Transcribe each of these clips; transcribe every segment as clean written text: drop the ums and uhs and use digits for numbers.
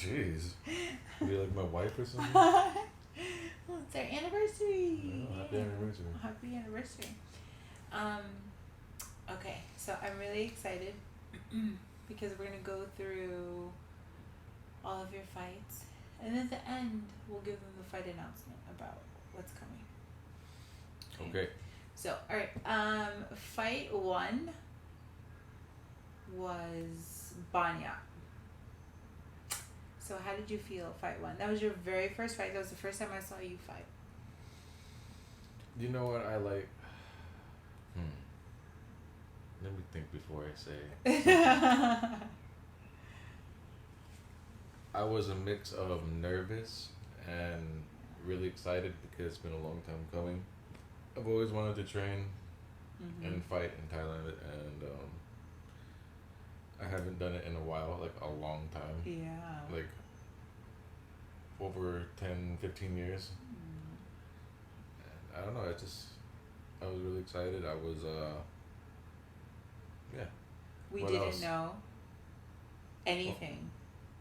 Jeez. You like my wife or something? Well, it's our anniversary. Oh, happy anniversary. Happy anniversary. Um, okay, so I'm really excited because we're gonna go through all of your fights, and at the end we'll give them the fight announcement about what's coming. Okay. So, all right. Fight one was Banya. So, how did you feel fight one? That was your very first fight. That was the first time I saw you fight. You know what I like? Let me think before I say something. I was a mix of nervous and really excited because it's been a long time coming. I've always wanted to train and fight in Thailand, and I haven't done it in a while, like a long time. Yeah. Like over 10, 15 years. And I don't know, I was really excited. I was, yeah. We What didn't else? know anything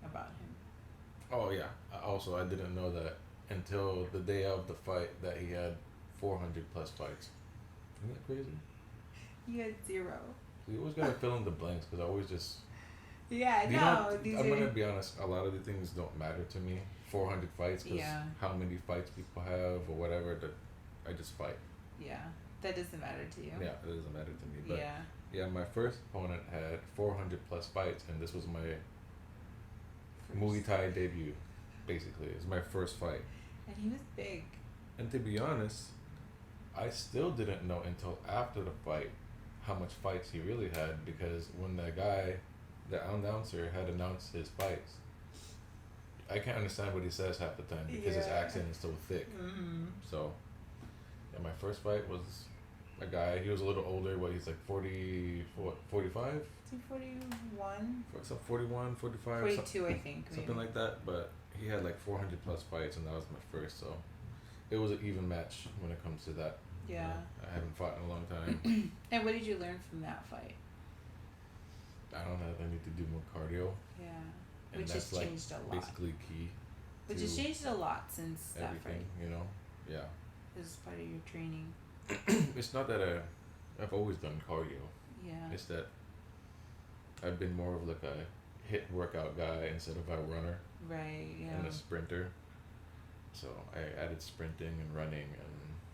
about him. Oh, yeah. I didn't know that until the day of the fight that he had 400 plus fights. Isn't that crazy? You had 0. You always gotta fill in the blanks because I always just. Yeah, You know, these I'm are. gonna be honest. A lot of the things don't matter to me. 400 fights, because Yeah. how many fights people have or whatever. That I just fight. Yeah, that doesn't matter to you. Yeah, it doesn't matter to me. But Yeah. yeah, my first opponent had 400 plus fights, and this was my Muay Thai debut. Basically, it's my first fight. And he was big. And to be honest, I still didn't know until after the fight how much fights he really had, because when the announcer had announced his fights, I can't understand what he says half the time because his Yeah. accent is so thick. Mm-hmm. So, yeah, my first fight was a guy, he was a little older, he's like 45? 41? So 41, 45, 42, I think. something maybe. like that. But he had like 400 plus fights, and that was my first, so it was an even match when it comes to that. Yeah. I haven't fought in a long time. And what did you learn from that fight? I don't know. I need to do more cardio, Yeah. and Which that's has like changed a lot. basically key Which to has changed a lot since that everything. fight. You know, yeah. This is part of your training. It's not that I've always done cardio. Yeah. It's that I've been more of like a hit workout guy instead of a runner Right, yeah. and a sprinter. So I added sprinting and running, and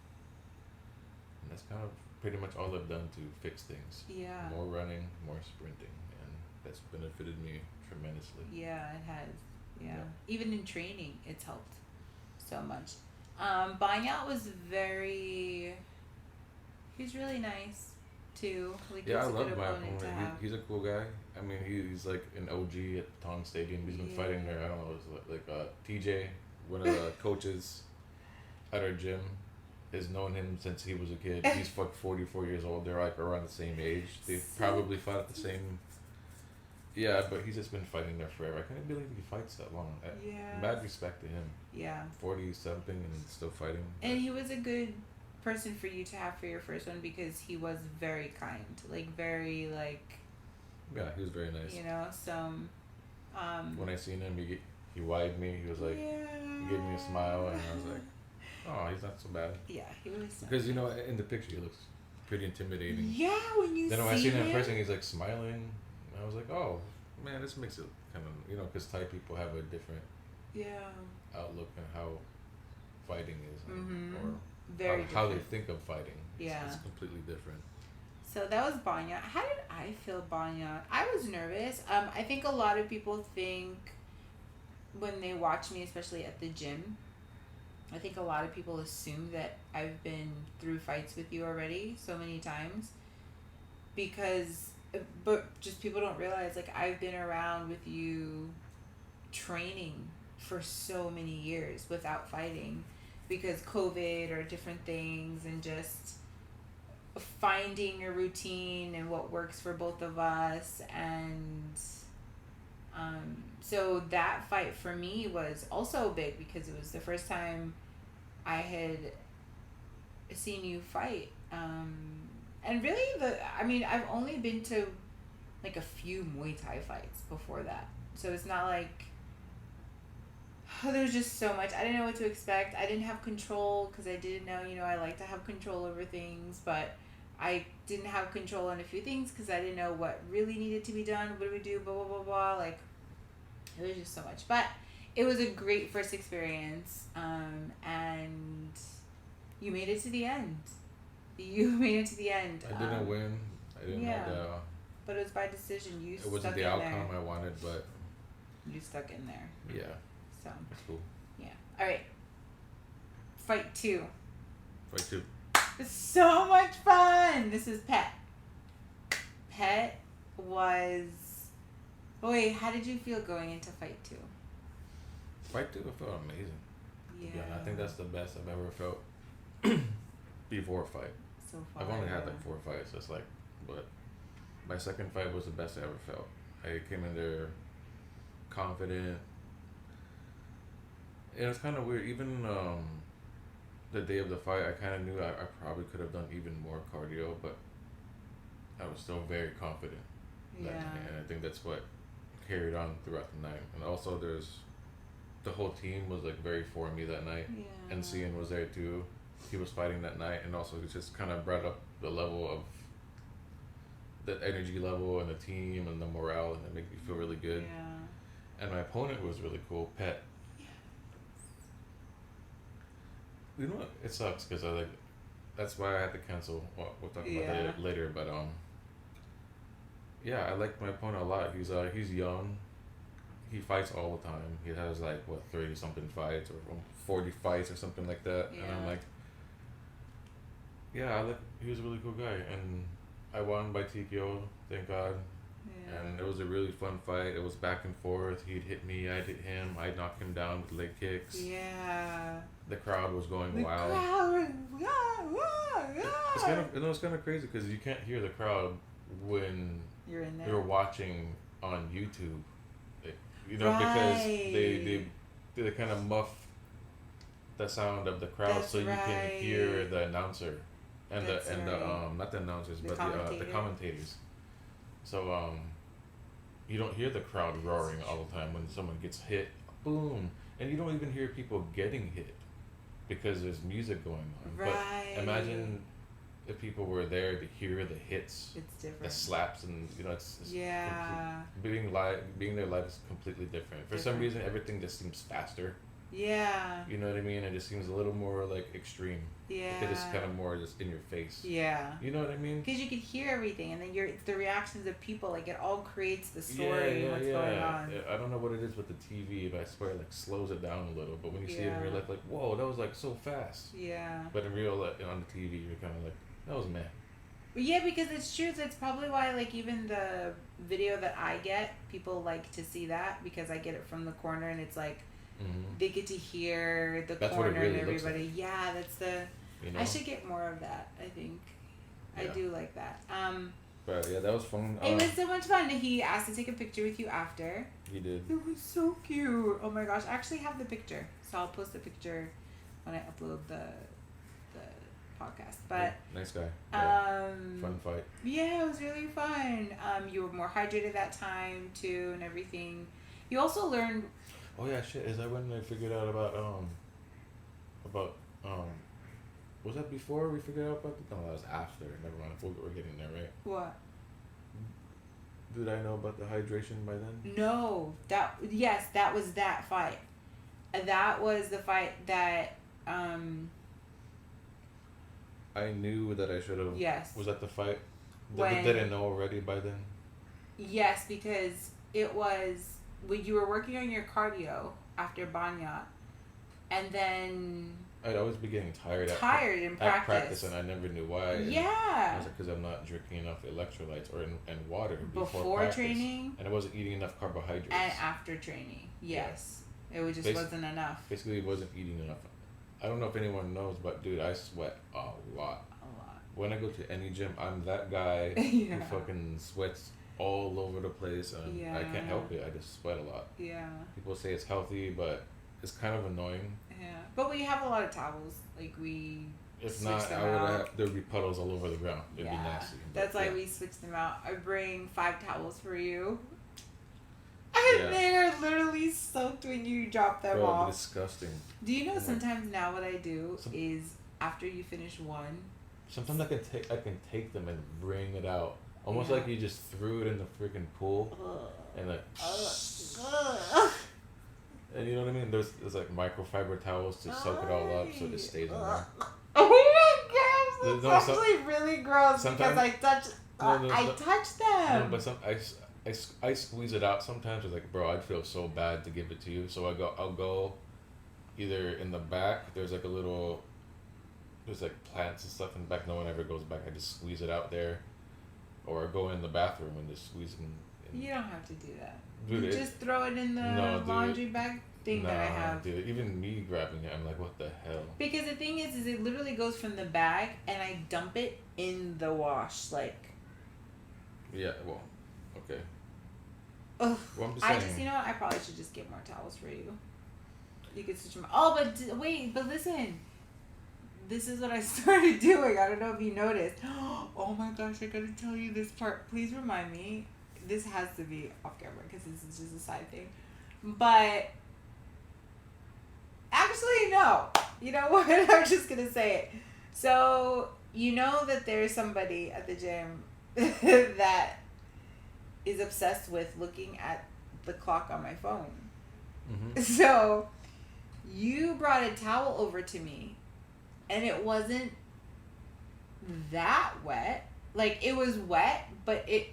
that's kind of pretty much all I've done to fix things. Yeah. More running, more sprinting, and that's benefited me tremendously. Yeah, it has. Yeah. Yeah. Even in training, it's helped so much. Banyat was he's really nice too. Like, Yeah, I he's a love good my opponent to opponent. have. He's a cool guy. I mean, he's like an OG at Tong Stadium. He's been Yeah. fighting there. I don't know. It's like TJ, one of the coaches at our gym, has known him since he was a kid. He's 44 years old. They're like around the same age. They probably fought at the same. Yeah, but he's just been fighting there forever. I can't believe he fights that long. Yeah. Mad respect to him. Yeah. 40 something and still fighting. And he was a good person for you to have for your first one because he was very kind. Like, very, like, Yeah, he was very nice. you know, so, When I seen him, he wide me. He was like, he gave me a smile, and I was like, oh, he's not so bad. Yeah, he was. Because, you know, in the picture, he looks pretty intimidating. Yeah, when you Then see when I seen him in him. person, he's like smiling. I was like, oh, man, this makes it kind of, you know, because Thai people have a different Yeah. outlook on how fighting is, Mhm. or Very how they different. think of fighting. Yeah. It's completely different. So that was Banya. How did I feel Banya? I was nervous. I think a lot of people think when they watch me, especially at the gym, I think a lot of people assume that I've been through fights with you already so many times but just people don't realize, like, I've been around with you training for so many years without fighting because COVID or different things, and just finding a routine and what works for both of us. And so that fight for me was also big because it was the first time I had seen you fight. And really, I've only been to like a few Muay Thai fights before that, so it's not like there was just so much. I didn't know what to expect. I didn't have control because I didn't know, I like to have control over things, but I didn't have control on a few things because I didn't know what really needed to be done. What do we do? Blah, blah, blah, blah. Like, it was just so much. But it was a great first experience. And you made it to the end. You made it to the end. I didn't win. I didn't know but it was by decision. You stuck in there. It wasn't the outcome I wanted, but... You stuck in there. Yeah. So. That's cool. Yeah. All right. Fight 2. Fight 2. It's so much fun. This is Pet. Pet was... Wait, how did you feel going into Fight 2? Fight 2, I felt amazing. Yeah. I think that's the best I've ever felt before a fight. So far. I've only had like 4 fights. It's like, but my second fight was the best I ever felt. I came in there confident. And it's kind of weird. Even the day of the fight, I kind of knew I probably could have done even more cardio, but I was still very confident that night. And I think that's what carried on throughout the night. And also the whole team was like very for me that night. Yeah. And Cian was there too. He was fighting that night, and also it just kind of brought up the level of the energy level and the team and the morale, and it made me feel really good. Yeah. And my opponent was really cool, Pet. Yes. You know what? It sucks because that's why I had to cancel. Well, we'll talk about that later. But yeah, I like my opponent a lot. He's young. He fights all the time. He has like 30 something fights or 40 fights or something like that. Yeah. And I'm like, yeah, he was a really cool guy, and I won by TKO, thank God. Yeah. And it was a really fun fight. It was back and forth. He'd hit me, I'd hit him. I'd knock him down with leg kicks. Yeah. The crowd was going the wild. Crowd, It's kind of crazy because you can't hear the crowd when you're in there. You're watching on YouTube. Right. Because they kind of muff the sound of the crowd. That's you right. can hear the announcer and That's the right. not the announcers The but the commentators. So you don't hear the crowd roaring all the time when someone gets hit. Boom. And you don't even hear people getting hit because there's music going on. Right. But imagine if people were there to hear the hits, it's different. the slaps, and it's being there live is completely different. For some reason, everything just seems faster. Yeah. You know what I mean? It just seems a little more like extreme. Yeah. It is kind of more just in your face. Yeah. You know what I mean? Because you could hear everything, and then the reactions of people, like it all creates the story and what's going on. I don't know what it is with the TV, but I swear it like slows it down a little. But when you see it in real life, like, whoa, that was like so fast. Yeah. But in real life, on the TV, you're kind of like, that was meh. Yeah, because it's true. That's probably why, like, even the video that I get, people like to see that because I get it from the corner, and it's like they get to hear the corner really and everybody. Like. Yeah, that's the. I should get more of that. I think. Yeah. I do like that. But yeah, that was fun. It was so much fun. He asked to take a picture with you after. He did. It was so cute. Oh my gosh! I actually have the picture, so I'll post the picture when I upload the podcast. But nice guy. Fun fight. Yeah, it was really fun. You were more hydrated that time too, and everything. You also learned. Oh yeah, shit! Is that when I figured out about was that before we figured out about the? No, that was after. Never mind. We're getting there, right? What? Did I know about the hydration by then? No. That was that fight. That was the fight that. I knew that I should have. Yes. Was that the fight? Did I know already by then? Yes, because it was when you were working on your cardio after Banya, and then. I'd always be getting tired in practice. Practice, and I never knew why. Yeah. I was like, because I'm not drinking enough electrolytes and water before practice, training, and I wasn't eating enough carbohydrates. And after training, yes, it wasn't enough. Basically, it wasn't eating enough. I don't know if anyone knows, but dude, I sweat a lot. When I go to any gym, I'm that guy who fucking sweats all over the place, and I can't help it. I just sweat a lot. Yeah. People say it's healthy, but it's kind of annoying. Yeah, but we have a lot of towels. Like we. If not, there would be puddles all over the ground. It'd be nasty. That's why we switched them out. I bring 5 towels for you. I Yeah. They're literally soaked when you drop them off. Disgusting. Do you know sometimes now what I do is after you finish one. Sometimes I can take them and wring it out, almost like you just threw it in the freaking pool, and like. And you know what I mean? There's like microfiber towels to soak it all up, so it just stays in there. Oh my gosh, that's actually really gross because I touch them. No, but I squeeze it out sometimes. It's like, bro, I'd feel so bad to give it to you, so I'll go either in the back. There's like like plants and stuff in the back. No one ever goes back. I just squeeze it out there, or I go in the bathroom and just squeeze it in. You don't have to do that. Dude, you just throw it in the laundry bag thing that I have. Dude, even me grabbing it, I'm like, what the hell? Because the thing is it literally goes from the bag and I dump it in the wash, like. Yeah, well, okay. Ugh. Well, I'm just saying. you know what? I probably should just get more towels for you. You could switch them. Oh, but listen. This is what I started doing. I don't know if you noticed. Oh my gosh, I gotta tell you this part. Please remind me. This has to be off camera because this is just a side thing. But actually, no. You know what? I'm just gonna say it. So you know that there's somebody at the gym that is obsessed with looking at the clock on my phone. Mm-hmm. So you brought a towel over to me, and it wasn't that wet. Like, it was wet, but I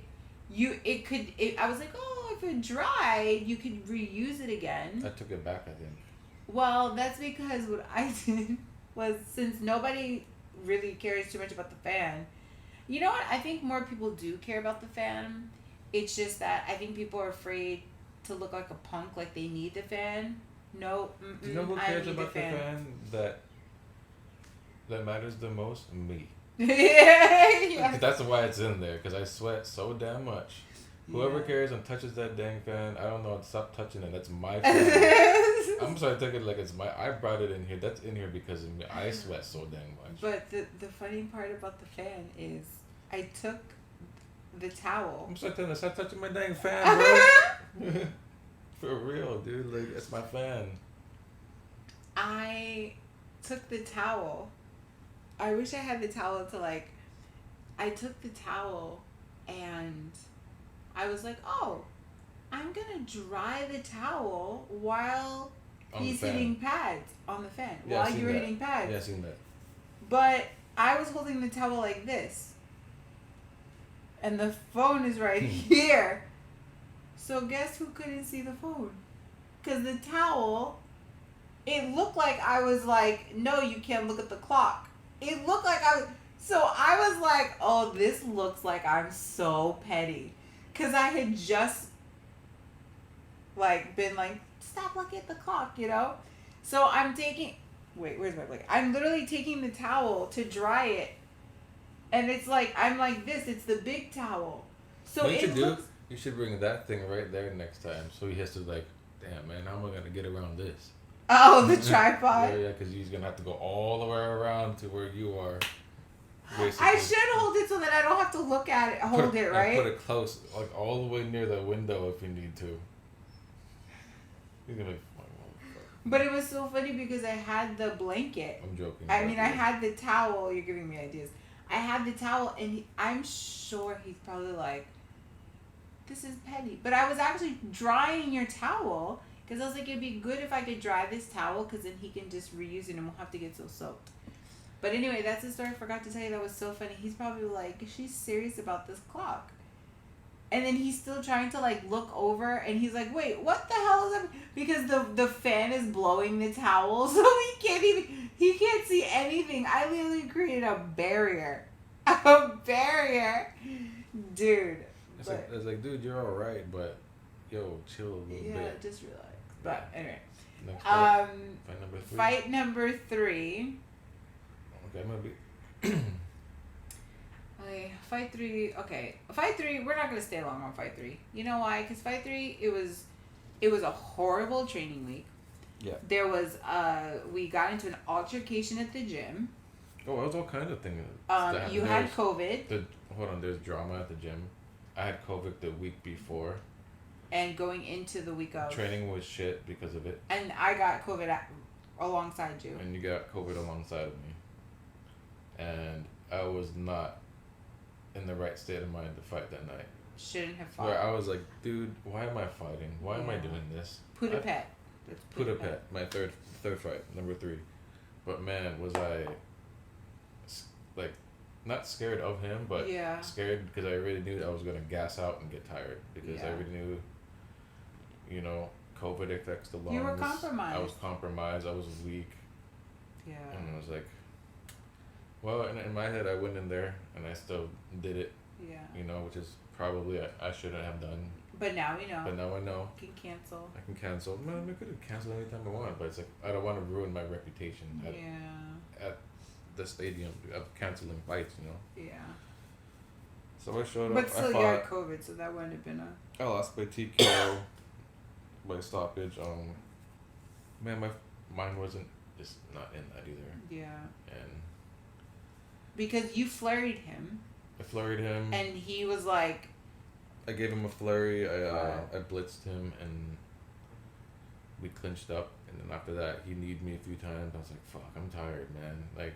was like, oh, if it dried, you could reuse it again. I took it back, I think. Well, that's because what I did was, since nobody really cares too much about the fan, you know what? I think more people do care about the fan. It's just that I think people are afraid to look like a punk, like they need the fan. No, do you know who cares about the fan that matters the most? Me. Yeah. That's why it's in there, because I sweat so damn much. Whoever cares and touches that dang fan, I don't know, stop touching it. That's my fan. I'm sorry, take it like it's I brought it in here. That's in here because of me. I sweat so dang much. But the funny part about the fan is I took the towel. I'm sorry, stop touching my dang fan, bro. For real, dude. Like, it's my fan. I took the towel. I wish I had the towel to, like... I took the towel and I was like, oh, I'm going to dry the towel while he's hitting pads on the fan. Yeah, while you were hitting pads. Yeah, I've seen that. But I was holding the towel like this. And the phone is right here. So guess who couldn't see the phone? Because the towel, it looked like I was like, no, you can't look at the clock. It looked like so I was like, oh, this looks like I'm so petty. Because I had just, like, been like, stop looking at the clock, you know? So I'm where's my blanket? I'm literally taking the towel to dry it. And it's like, I'm like this. It's the big towel. So you should bring that thing right there next time. So he has to, like, damn, man, how am I going to get around this? Oh, the tripod? Yeah, because he's going to have to go all the way around to where you are. Basically. I should hold it so that I don't have to look at it. Hold it, right? Put it close, like all the way near the window if you need to. He's going to be But it was so funny because I had the blanket. I'm joking. I mean, I had the towel. You're giving me ideas. I had the towel, and I'm sure he's probably like, this is petty. But I was actually drying your towel because I was like, it'd be good if I could dry this towel because then he can just reuse it and won't have to get so soaked. But anyway, that's the story I forgot to tell you. That was so funny. He's probably like, she's serious about this clock. And then he's still trying to, like, look over, and he's like, wait, what the hell is that? Because the fan is blowing the towel, so he can't see anything. I literally created a barrier. A barrier. Dude. It's like, dude, you're all right, but, yo, chill a little bit. Yeah, just relax. But, anyway. Next fight. Fight number 3. Fight number 3. Okay, I'm going to be... Okay, Fight 3, okay. Fight 3, we're not going to stay long on Fight 3. You know why? Because Fight 3, it was a horrible training week. Yeah. There was, we got into an altercation at the gym. Oh, it was all kinds of things. You had COVID. Hold on, there's drama at the gym. I had COVID the week before. And going into the week of training was shit because of it. And I got COVID alongside you. And you got COVID alongside of me. And I was not in the right state of mind to fight that night. Shouldn't have fought. Where I was like, dude, why am I fighting? Why am I doing this? Put-a-pet. Put-a-pet. My third fight, number 3. But man, was I like not scared of him, but scared because I already knew I was gonna gas out and get tired because I already knew, you know, COVID affects the lungs. You were compromised. I was compromised. I was weak. Yeah. And I was like, well, in my head, I went in there and I still did it. Yeah. You know, which is probably I shouldn't have done. But now we know. But now I know. You can cancel. I can cancel. No, I could have canceled anytime I want, but it's like I don't want to ruin my reputation at the stadium of canceling fights, you know. Yeah. So I showed up. But still, you had COVID, so that wouldn't have been a. I lost by TKO, by stoppage. Man, my mind wasn't just not in that either. Yeah. And. Because you flurried him. I flurried him. And he was like. I gave him a flurry. I blitzed him and we clinched up. And then after that, he kneed me a few times. I was like, "Fuck, I'm tired, man." Like,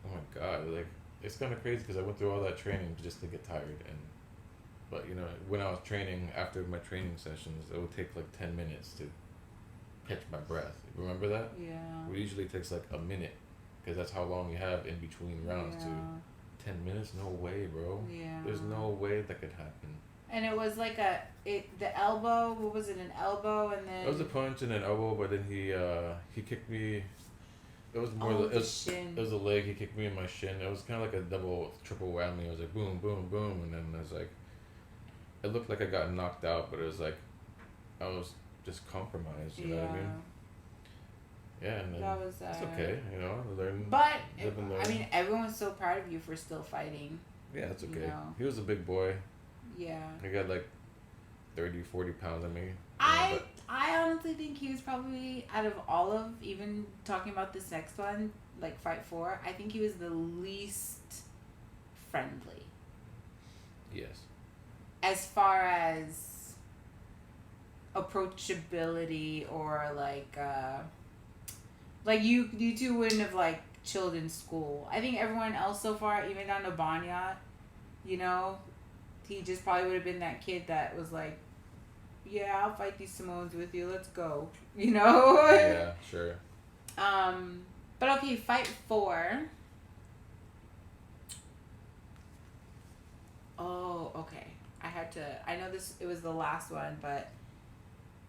oh my god, like it's kind of crazy because I went through all that training just to get tired. But you know, when I was training after my training sessions, it would take like 10 minutes to catch my breath. Remember that? Yeah. It usually takes like a minute because that's how long you have in between rounds. To 10 minutes? No way, bro. Yeah. There's no way that could happen. And it was like the elbow. What was it? An elbow, and then. It was a punch and an elbow, but then he kicked me. It was more. The shin. It was a leg. He kicked me in my shin. It was kind of like a triple whammy. It was like boom, boom, boom, and then I was like, it looked like I got knocked out, but it was like, I was just compromised. You know what I mean? Yeah, and then it's okay. You know, learn. But I mean, everyone's so proud of you for still fighting. Yeah, it's okay. You know? He was a big boy. Yeah. He got like 30, 40 pounds on me. I honestly think he was probably, out of all of, even talking about this next one, like Fight 4, I think he was the least friendly. Yes. As far as approachability or like you two wouldn't have like chilled in school. I think everyone else so far, even down to Banya, you know, he just probably would have been that kid that was like, yeah, I'll fight these Simones with you. Let's go. You know? Yeah, sure. But okay, Fight 4. Oh, okay. I know this, it was the last one, but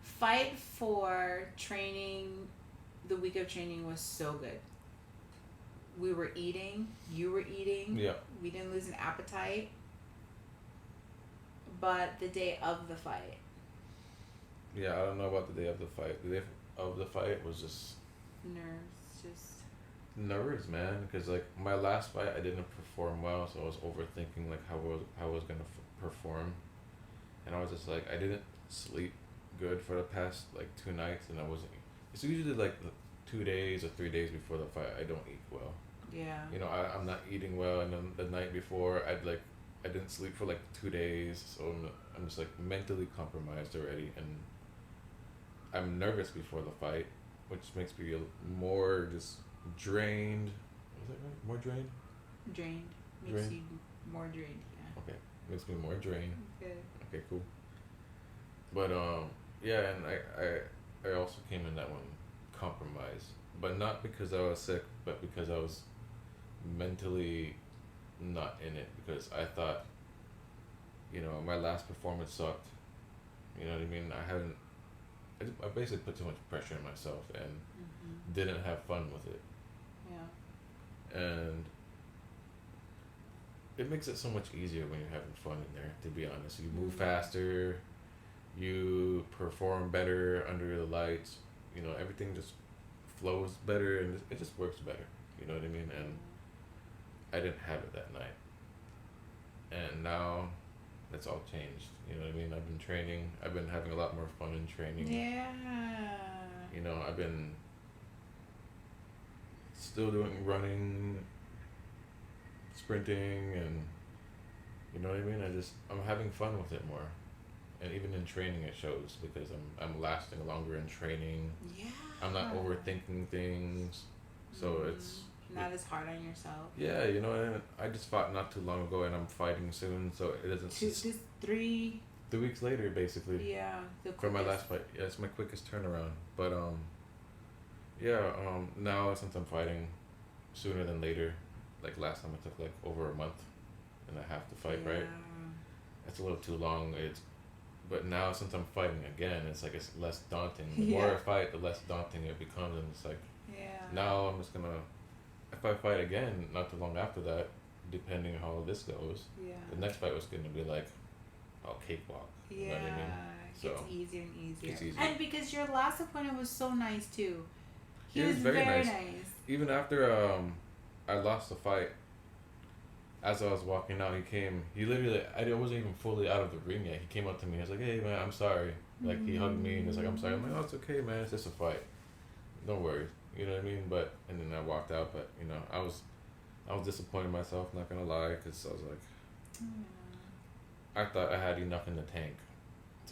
Fight 4 training, the week of training was so good. We were eating. You were eating. Yeah. We didn't lose an appetite. But the day of the fight. Yeah, I don't know about the day of the fight. The day of the fight was just... Nerves, man. Because, like, my last fight, I didn't perform well, so I was overthinking, like, how I was going to perform. And I was just, like, I didn't sleep good for the past, like, 2 nights, and I wasn't... It's usually, like, 2 days or 3 days before the fight, I don't eat well. Yeah. You know, I'm not eating well, and then the night before, I didn't sleep for, like, 2 days, so I'm just, like, mentally compromised already, and I'm nervous before the fight, which makes me more just drained. Was that right? More drained? Drained. Makes you more drained, yeah. Okay. Makes me more drained. Okay. Okay, cool. But, yeah, and I also came in that one compromised. But not because I was sick, but because I was mentally not in it. Because I thought, you know, my last performance sucked. You know what I mean? I basically put too much pressure on myself and didn't have fun with it. Yeah. And it makes it so much easier when you're having fun in there, to be honest. You move faster, you perform better under the lights, you know, everything just flows better and it just works better. You know what I mean? And I didn't have it that night. And now that's all changed. You know what I mean? I've been training. I've been having a lot more fun in training. Yeah. You know, I've been still doing running, sprinting, and you know what I mean? I'm having fun with it more. and even in training it shows because I'm lasting longer in training. Yeah. I'm not overthinking things, so it's not as hard on yourself. Yeah, you know, and I just fought not too long ago, and I'm fighting soon, so it doesn't. Just 3. 3 weeks later, basically. Yeah. For my last fight, yeah, it's my quickest turnaround. But yeah, now since I'm fighting sooner than later, like last time it took like over a month and a half to fight, right? That's a little too long. But now since I'm fighting again, it's like it's less daunting. The more I fight, the less daunting it becomes, and it's like now I'm just gonna. If I fight again, not too long after that, depending on how this goes, the next fight was gonna be like, cakewalk. You know what I mean? It gets easier and easier. It's easier. And because your last opponent was so nice too. He was very nice. nice. Even after I lost the fight, as I was walking out, he literally, I wasn't even fully out of the ring yet. He came up to me, he was like, "Hey man, I'm sorry." Like he hugged me and was like, "I'm sorry." I'm like, "Oh, it's okay, man. It's just a fight. Don't worry." You know what I mean? But and then I walked out. But you know, I was disappointed in myself. Not gonna lie, because I was like, I thought I had enough in the tank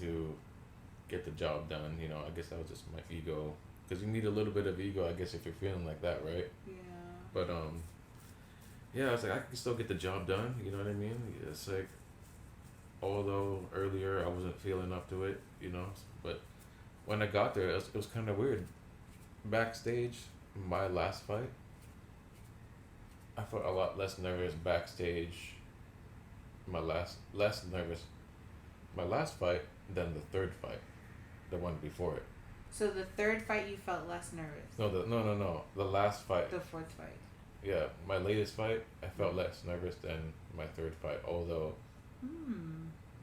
to get the job done. You know, I guess that was just my ego. Because you need a little bit of ego, I guess, if you're feeling like that, right? Yeah. But yeah, I was like, I can still get the job done. You know what I mean? It's like, although earlier I wasn't feeling up to it, you know, but when I got there, it was kind of weird. Backstage, my last fight, I felt a lot less nervous backstage. Less nervous. My last fight than the third fight, the one before it. So the third fight you felt less nervous. No. The last fight. The fourth fight. Yeah, my latest fight, I felt less nervous than my third fight. Although,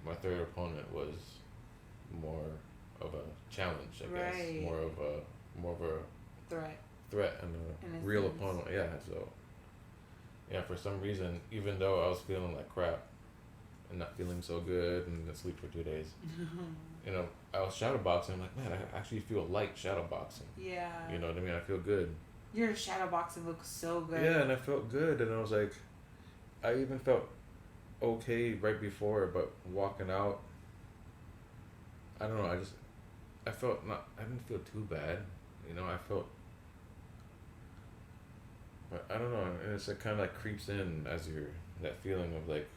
my third opponent was more of a challenge, I guess. More of a threat and a real opponent. Yeah. So, yeah, for some reason, even though I was feeling like crap and not feeling so good and didn't sleep for 2 days, you know, I was shadow boxing. I'm like, man, I actually feel light shadow boxing. Yeah. You know what I mean? I feel good. Your shadow boxing looks so good. Yeah, and I felt good, and I was like, I even felt okay right before, but walking out, I don't know, I didn't feel too bad, you know, but I don't know, and it's like kind of like creeps in as that feeling of like,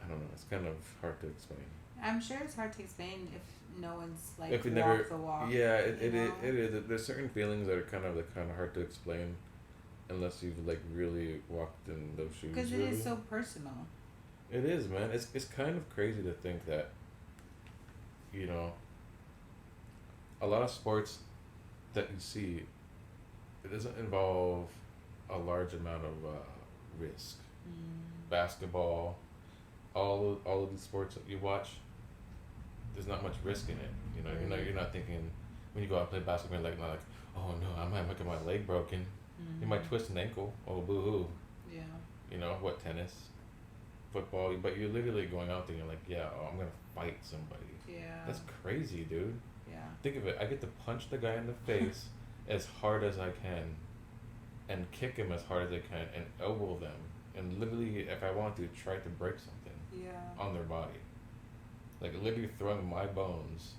I don't know, it's kind of hard to explain. I'm sure it's hard to explain if no one's like if you walked the walk. Yeah, it is. There's certain feelings that are kind of hard to explain, unless you've like really walked in those shoes. Because it is so personal. It is, man. It's kind of crazy to think that, you know, a lot of sports that you see, it doesn't involve a large amount of risk. Basketball, all of these sports that you watch, there's not much risk in it. You know, you're not thinking when you go out and play basketball, not like, oh no, I might get my leg broken. You might twist an ankle. Oh, boo-hoo. Yeah. You know, tennis, football, but you're literally going out there and you're like, yeah, I'm going to fight somebody. Yeah. That's crazy, dude. Yeah. Think of it. I get to punch the guy in the face as hard as I can and kick him as hard as I can and elbow them and literally, if I want to, try to break something on their body. Like literally throwing my bones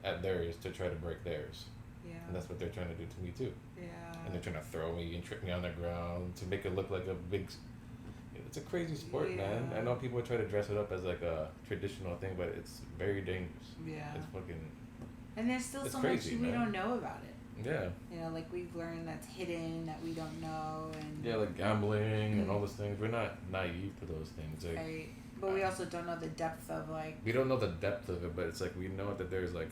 at theirs to try to break theirs. Yeah. And that's what they're trying to do to me too. Yeah. And they're trying to throw me and trip me on the ground to make it look like a big... It's a crazy sport, man. I know people try to dress it up as like a traditional thing, but it's very dangerous. Yeah. It's fucking... And there's still so crazy, much we don't know about it. Yeah. You know, like we've learned that's hidden, that we don't know, and... Yeah, like gambling and all those things. We're not naive to those things. Like, right. But we also don't know the depth of like... We don't know the depth of it, but it's like we know that there's like...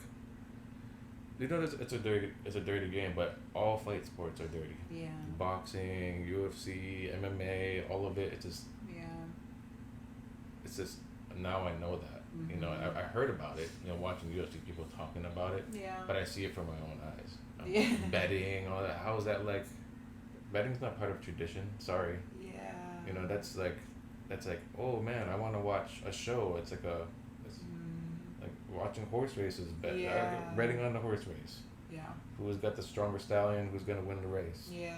You know, it's a dirty game, but all fight sports are dirty. Yeah. Boxing, UFC, MMA, all of it. It's just. Yeah. It's just now I know that. You know, I heard about it. You know, watching UFC people talking about it. Yeah. But I see it from my own eyes. Betting, all that. How is that like? Betting's not part of tradition. Sorry. Yeah. You know, that's like, oh man, I want to watch a show. It's like like watching horse races, betting on the horse race. Yeah. Who's got the stronger stallion? Who's gonna win the race? Yeah.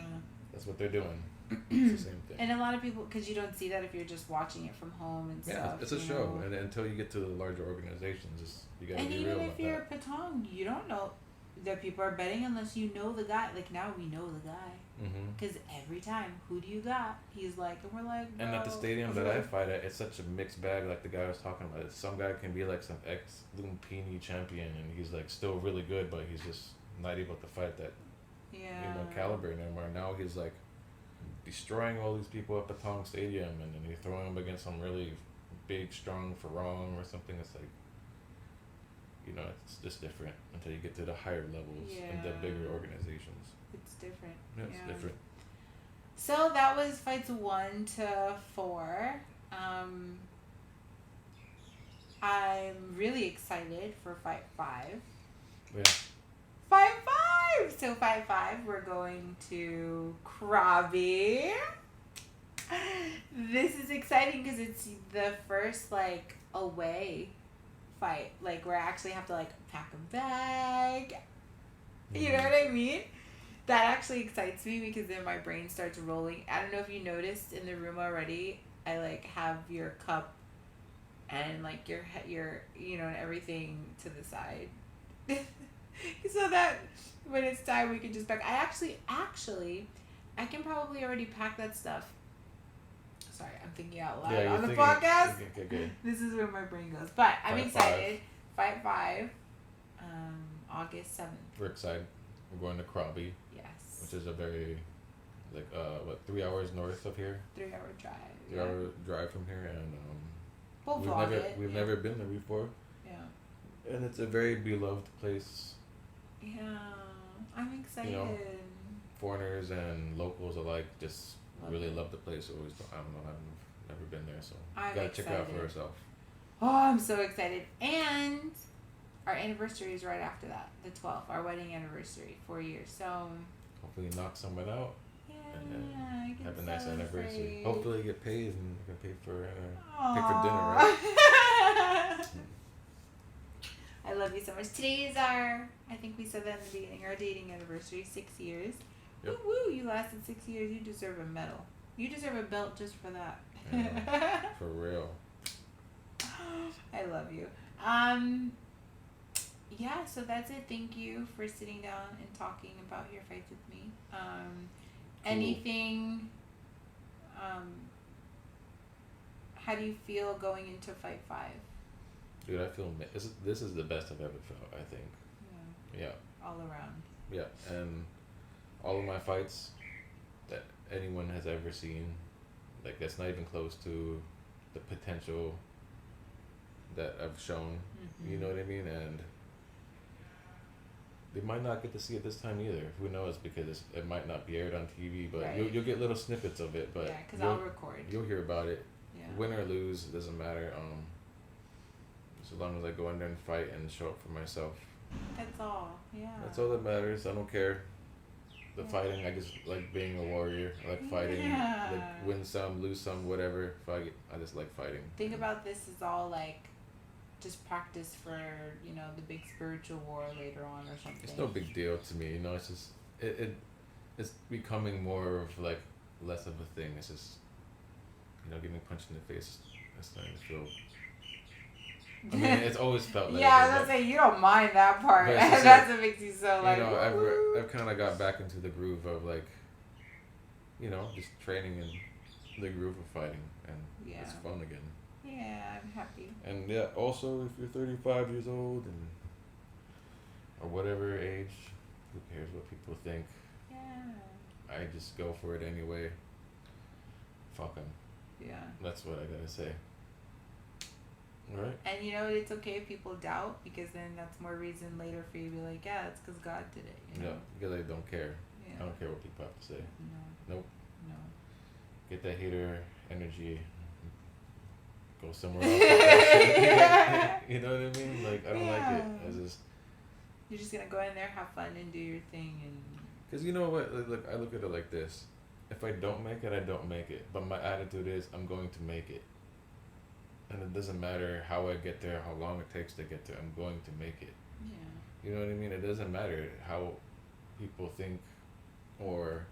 That's what they're doing. It's the same thing. And a lot of people, because you don't see that if you're just watching it from home and Yeah, stuff. it's a you show, know. and until you get to the larger organizations, you gotta And be even real if about you're that. Patong, you don't know that people are betting unless you know the guy. Like now we know the guy. Mm-hmm. Because every time, who do you got? He's like, and we're like, And at the bro, stadium that I fight at, it's such a mixed bag. Like the guy was talking about, some guy can be like some ex Lumpini champion, and he's like still really good, but he's just not able to fight that caliber anymore. Now he's like destroying all these people at Patong Stadium, and then you're throwing him against some really big, strong Farong or something. It's like, it's just different until you get to the higher levels and the bigger organizations. It's different. Yeah, it's different. So that was fights 1 to 4. I'm really excited for fight 5. Yeah. Fight 5! So fight 5, we're going to Krabi. This is exciting because it's the first, like, away fight. Like, where I actually have to, like, pack a bag. You know what I mean? That actually excites me because then my brain starts rolling. I don't know if you noticed in the room already, I, like, have your cup and, like, your and everything to the side. So that when it's time, we can just pack. I actually, I can probably already pack that stuff. Sorry, I'm thinking out loud on the podcast. Okay. This is where my brain goes. But I'm excited. Fight 5, August 7th. We're excited. We're going to Krabi. Yes. Which is a very, 3 hours north of here? 3-hour drive. 3-hour drive from here, and we've never been there before. Yeah. And it's a very beloved place. Yeah, I'm excited. Foreigners and locals alike just really love the place. Always, I don't know, I've never been there, so you gotta check it out for yourself. Oh, I'm so excited. And our anniversary is right after that, the 12th, our wedding anniversary, 4 years. So hopefully knock someone out. Yeah, and then I can have a nice celebrate. anniversary. Hopefully you get paid and you can pay for dinner, right? I love you so much. Today is I think we said that in the beginning, our dating anniversary, 6 years. Yep. Woo, you lasted 6 years. You deserve a medal. You deserve a belt just for that. Yeah, for real. I love you. Yeah, so that's it. Thank you for sitting down and talking about your fights with me. Cool. Anything, how do you feel going into fight 5? Dude, I feel this is the best I've ever felt, I think. Yeah. All around. Yeah, and all of my fights that anyone has ever seen, like, that's not even close to the potential that I've shown. Mm-hmm. You know what I mean? And they might not get to see it this time either. Who knows? Because it might not be aired on TV, but right. you'll get little snippets of it. But yeah, because I'll record. You'll hear about it. Yeah. Win or lose, it doesn't matter. So long as I go in there and fight and show up for myself. That's all. Yeah. That's all that matters. I don't care. The fighting, I just like being a warrior. I like fighting. Yeah. Like win some, lose some, whatever. I just like fighting. Think about this as all like just practice for, the big spiritual war later on or something. It's no big deal to me, it's just it's becoming more of like less of a thing. It's just getting punched in the face. That's starting to feel. I mean, it's always felt like. Yeah, I was gonna say you don't mind that part. That's what makes you so like. I've kind of got back into the groove of like, just training in the groove of fighting, and it's fun again. Yeah, I'm happy. And yeah, also if you're 35 years old or whatever age, who cares what people think? Yeah. I just go for it anyway. Fuck 'em. Yeah. That's what I gotta say. Right. And it's okay if people doubt, because then that's more reason later for you to be like, yeah, it's because God did it. Yeah, because I don't care. Yeah. I don't care what people have to say. No. Nope. No. Get that hater energy. Go somewhere else. You know what I mean? Like, I don't like it. You're just gonna go in there, have fun, and do your thing, and. Because you know what? Look, I look at it like this. If I don't make it, I don't make it. But my attitude is, I'm going to make it. And it doesn't matter how I get there, how long it takes to get there. I'm going to make it. Yeah. You know what I mean? It doesn't matter how people think or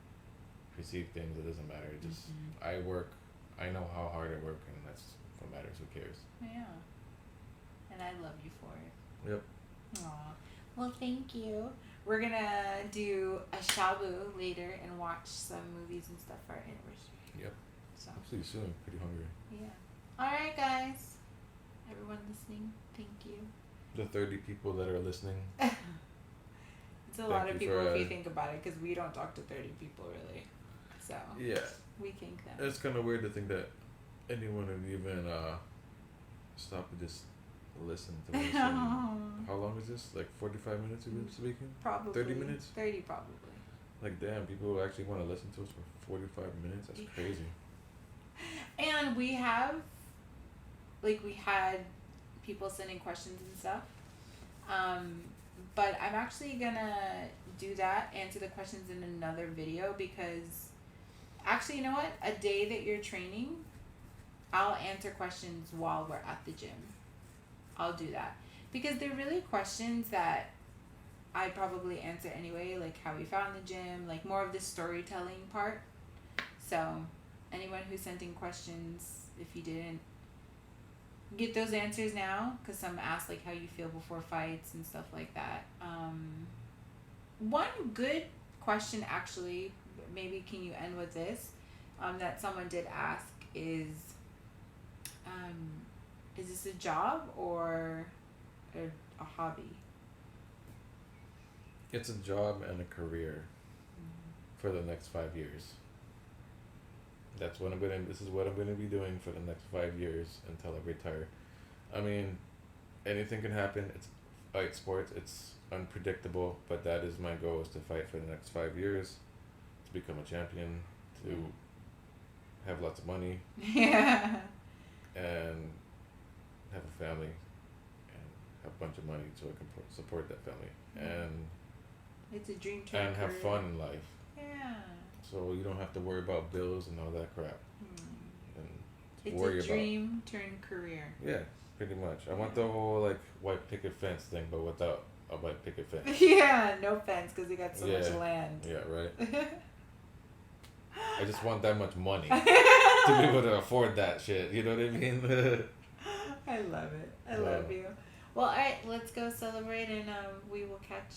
perceive things, it doesn't matter. It just I work. I know how hard I work, and that's what matters. Who cares? Yeah. And I love you for it. Yep. Aw. Well, thank you. We're gonna do a shabu later and watch some movies and stuff for our anniversary. Yep. So. I'll see you soon. Pretty hungry. Yeah. All right, guys. Everyone listening, thank you. The 30 people that are listening. It's a lot of people if you think about it, because we don't talk to 30 people really. So. Yeah. We thank them. It's kind of weird to think that anyone would even stop and just listen to us. How long is this? Like 45 minutes we've been speaking? Probably. 30 minutes? 30 probably. Like, damn, people actually want to listen to us for 45 minutes? That's crazy. And we had people sending questions and stuff. But I'm actually gonna do that, answer the questions in another video, because actually, you know what? A day that you're training, I'll answer questions while we're at the gym. I'll do that. Because they're really questions that I probably answer anyway, like how we found the gym, like more of the storytelling part. So, anyone who sent in questions, if you didn't get those answers now, because some asked like how you feel before fights and stuff like that. One good question, actually, maybe can you end with this, that someone did ask is this a job or a hobby? It's a job and a career for the next 5 years. This is what I'm gonna be doing for the next 5 years until I retire. I mean, anything can happen. It's fight sports. It's unpredictable, but that is my goal: is to fight for the next 5 years, to become a champion, to have lots of money, Yeah. and have a family, and have a bunch of money so I can support that family, and It's a dream and have fun in life. Yeah. So you don't have to worry about bills and all that crap. And It's a dream turned career. Yeah, pretty much. I want the whole like white picket fence thing, but without a white picket fence. Yeah, no fence because we got so much land. Yeah, right. I just want that much money to be able to afford that shit. You know what I mean? I love it. I love you. Well, all right, let's go celebrate, and we will catch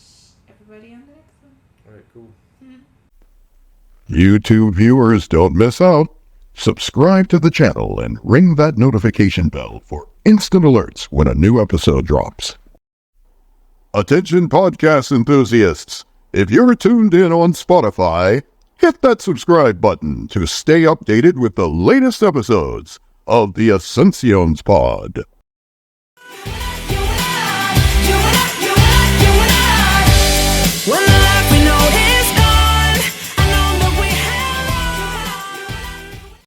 everybody on the next one. All right, cool. YouTube viewers, don't miss out. Subscribe to the channel and ring that notification bell for instant alerts when a new episode drops. Attention podcast enthusiasts, if you're tuned in on Spotify, hit that subscribe button to stay updated with the latest episodes of the Ascensions Pod.